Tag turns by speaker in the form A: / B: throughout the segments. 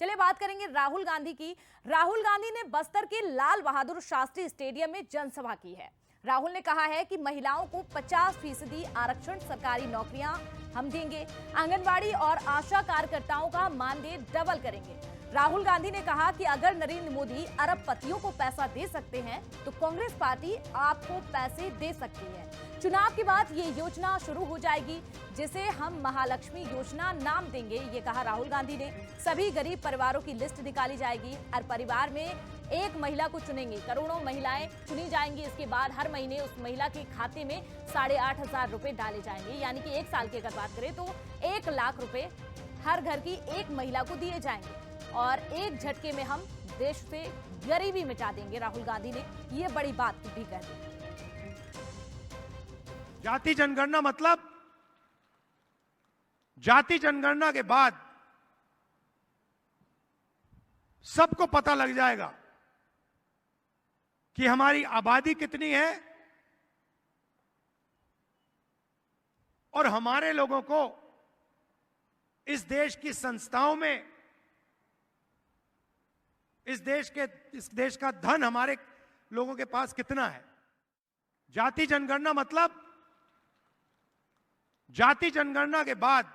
A: चलिए बात करेंगे राहुल गांधी की। राहुल गांधी ने बस्तर के लाल बहादुर शास्त्री स्टेडियम में जनसभा की है। राहुल ने कहा है कि महिलाओं को 50% आरक्षण, सरकारी नौकरियां हम देंगे, आंगनबाड़ी और आशा कार्यकर्ताओं का मानदेय डबल करेंगे। राहुल गांधी ने कहा कि अगर नरेंद्र मोदी अरबपतियों को पैसा दे सकते हैं तो कांग्रेस पार्टी आपको पैसे दे सकती है। चुनाव के बाद ये योजना शुरू हो जाएगी जिसे हम महालक्ष्मी योजना नाम देंगे, ये कहा राहुल गांधी ने। सभी गरीब परिवारों की लिस्ट निकाली जाएगी। हर परिवार में एक महिला को चुनेंगे। करोड़ों महिलाएं चुनी जाएंगी। इसके बाद हर महीने उस महिला के खाते में 8,500 रुपए डाले जाएंगे, यानी कि 1 साल की अगर बात करें तो 1 लाख रुपए हर घर की एक महिला को दिए जाएंगे और एक झटके में हम देश से गरीबी मिटा देंगे। राहुल गांधी ने ये बड़ी बात भी कह दी।
B: जाति जनगणना मतलब जाति जनगणना के बाद सबको पता लग जाएगा कि हमारी आबादी कितनी है और हमारे लोगों को इस देश की संस्थाओं में, इस देश का धन हमारे लोगों के पास कितना है। जाति जनगणना मतलब जाति जनगणना के बाद।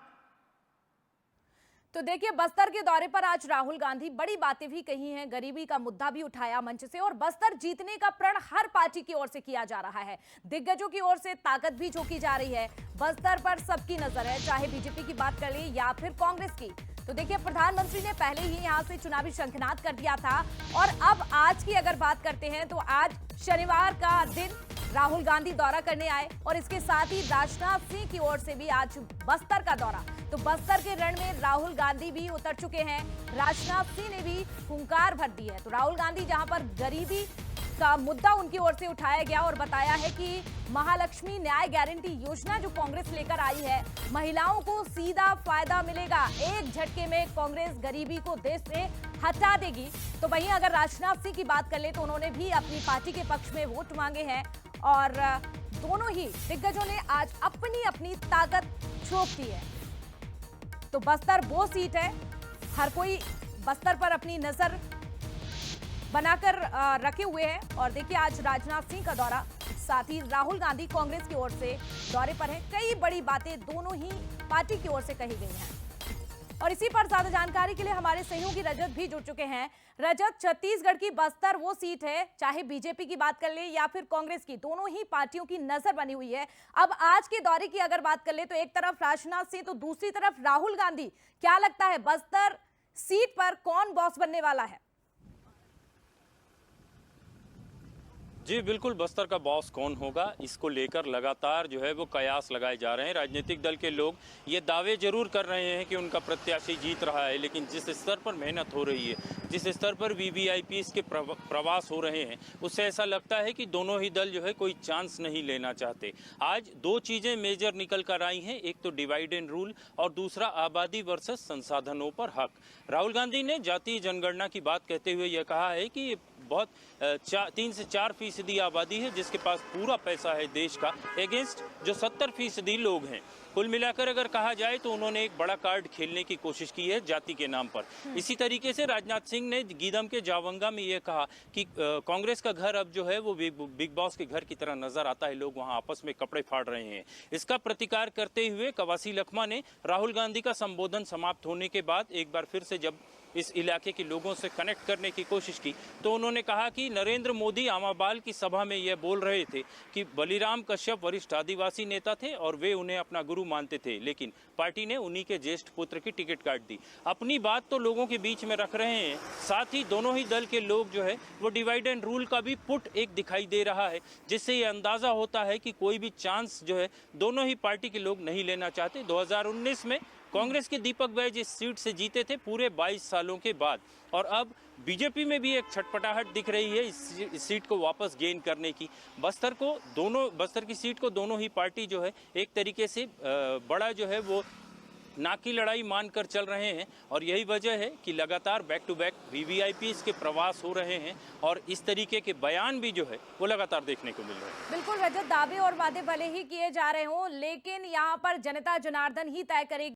A: तो देखिए, बस्तर के दौरे पर आज राहुल गांधी बड़ी बातें भी कही हैं। गरीबी का मुद्दा भी उठाया मंच से और बस्तर जीतने का प्रण हर पार्टी की ओर से किया जा रहा है। दिग्गजों की ओर से ताकत भी झोंकी जा रही है। बस्तर पर सबकी नजर है, चाहे बीजेपी की बात कर ले या फिर कांग्रेस की। तो देखिए, प्रधानमंत्री ने पहले ही यहां से चुनावी शंखनाद कर दिया था और अब आज की अगर बात करते हैं तो आज शनिवार का दिन राहुल गांधी दौरा करने आए और इसके साथ ही राजनाथ सिंह की ओर से भी आज बस्तर का दौरा। तो बस्तर के रण में राहुल गांधी भी उतर चुके हैं। राजनाथ सिंह ने भी हुंकार भर दी है। तो राहुल गांधी जहां पर गरीबी का मुद्दा उनकी ओर से उठाया गया और बताया है कि महालक्ष्मी न्याय गारंटी योजना जो कांग्रेस लेकर आई है, महिलाओं को सीधा फायदा मिलेगा। एक झटके में कांग्रेस गरीबी को देश से हटा देगी। तो वहीं अगर राजनाथ सिंह की बात कर ले तो उन्होंने भी अपनी पार्टी के पक्ष में वोट मांगे हैं और दोनों ही दिग्गजों ने आज अपनी अपनी ताकत झोंक दी है। तो बस्तर वो सीट है, हर कोई बस्तर पर अपनी नजर बनाकर रखे हुए हैं। और देखिए, आज राजनाथ सिंह का दौरा, साथ ही राहुल गांधी कांग्रेस की ओर से दौरे पर हैं। कई बड़ी बातें दोनों ही पार्टी की ओर से कही गई हैं। और इसी पर ज्यादा जानकारी के लिए हमारे सहयोगी रजत भी जुड़ चुके हैं। रजत, छत्तीसगढ़ की बस्तर वो सीट है, चाहे बीजेपी की बात कर ले या फिर कांग्रेस की, दोनों ही पार्टियों की नजर बनी हुई है। अब आज के दौरे की अगर बात कर ले तो एक तरफ राजनाथ सिंह तो दूसरी तरफ राहुल गांधी। क्या लगता है बस्तर सीट पर कौन बॉस बनने वाला है?
C: जी बिल्कुल, बस्तर का बॉस कौन होगा, इसको लेकर लगातार जो है वो कयास लगाए जा रहे हैं। राजनीतिक दल के लोग ये दावे जरूर कर रहे हैं कि उनका प्रत्याशी जीत रहा है, लेकिन जिस स्तर पर मेहनत हो रही है, जिस स्तर पर वीवीआईपी के प्रवास हो रहे हैं, उससे ऐसा लगता है कि दोनों ही दल जो है कोई चांस नहीं लेना चाहते। आज 2 चीज़ें मेजर निकल कर आई हैं, एक तो डिवाइड एंड रूल और दूसरा आबादी वर्सेस संसाधनों पर हक। राहुल गांधी ने जातीय जनगणना की बात कहते हुए यह कहा है कि बहुत 3 से 4% आबादी है जिसके पास पूरा पैसा है देश का, अगेंस्ट जो 70% लोग हैं। कुल मिलाकर अगर कहा जाए तो उन्होंने एक बड़ा कार्ड खेलने की कोशिश की है जाति के नाम पर। इसी तरीके से राजनाथ सिंह ने गीदम के जावंगा में ये कहा कि कांग्रेस का घर अब जो है वो बिग बॉस के घर की तरह नजर आता है, लोग वहां आपस में कपड़े फाड़ रहे हैं। इसका प्रतिकार करते हुए कवासी लखमा ने राहुल गांधी का संबोधन समाप्त होने के बाद एक बार फिर से जब इस इलाके के लोगों से कनेक्ट करने की कोशिश की तो उन्होंने कहा कि नरेंद्र मोदी आमाबाल की सभा में यह बोल रहे थे कि बलिराम कश्यप वरिष्ठ आदिवासी नेता थे और वे उन्हें अपना गुरु मानते थे, लेकिन पार्टी ने उन्हीं के ज्येष्ठ पुत्र की टिकट काट दी। अपनी बात तो लोगों के बीच में रख रहे हैं, साथ ही दोनों ही दल के लोग जो है वो डिवाइड एंड रूल का भी पुट एक दिखाई दे रहा है, जिससे ये अंदाजा होता है कि कोई भी चांस जो है दोनों ही पार्टी के लोग नहीं लेना चाहते। 2019 में कांग्रेस के दीपक बैज इस सीट से जीते थे पूरे 22 सालों के बाद, और अब बीजेपी में भी एक छटपटाहट दिख रही है इस सीट को वापस गेन करने की। बस्तर की सीट को दोनों ही पार्टी जो है एक तरीके से बड़ा जो है वो नाक की लड़ाई मानकर चल रहे हैं और यही वजह है कि लगातार बैक टू बैक वीवीआईपी के प्रवास हो रहे हैं और इस तरीके के बयान भी जो है वो लगातार देखने को मिल रहे हैं।
A: बिल्कुल रजत, दावे और वादे भले ही किए जा रहे हों, लेकिन यहाँ पर जनता जनार्दन ही तय करेगी